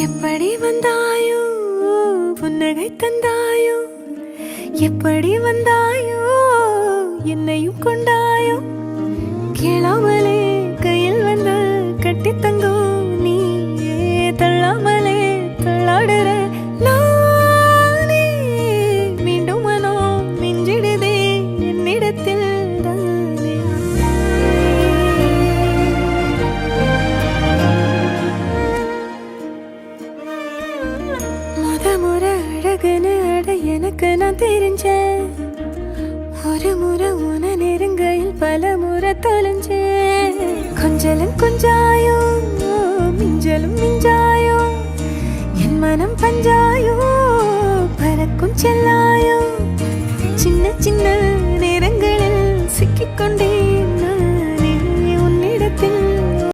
எப்படி வந்தாயோ புன்னகை தந்தாயோ, எப்படி வந்தாயோ என்னையும் கொண்டாயோ, கேளாமலே கையில் வந்து கட்டி தங்கோ நீ தள்ளாமலே தள்ளாடுற நானே, மீண்டும் மனோ மிஞ்சிடுதே என்னிடத்தில் தானே. முறை அழகுன்னு அட எனக்கு நான் தெரிஞ்சேன், ஒரு முறை உன நெருங்கையில் பல முறை தொலைஞ்சேன். கொஞ்சலும் கொஞ்சாயோ மிஞ்சலும் மிஞ்சாயோ, என் மனம் பஞ்சாயோ பறக்கும் செல்லாயோ, சின்ன சின்ன நேரங்களில் சிக்கிக்கொண்டே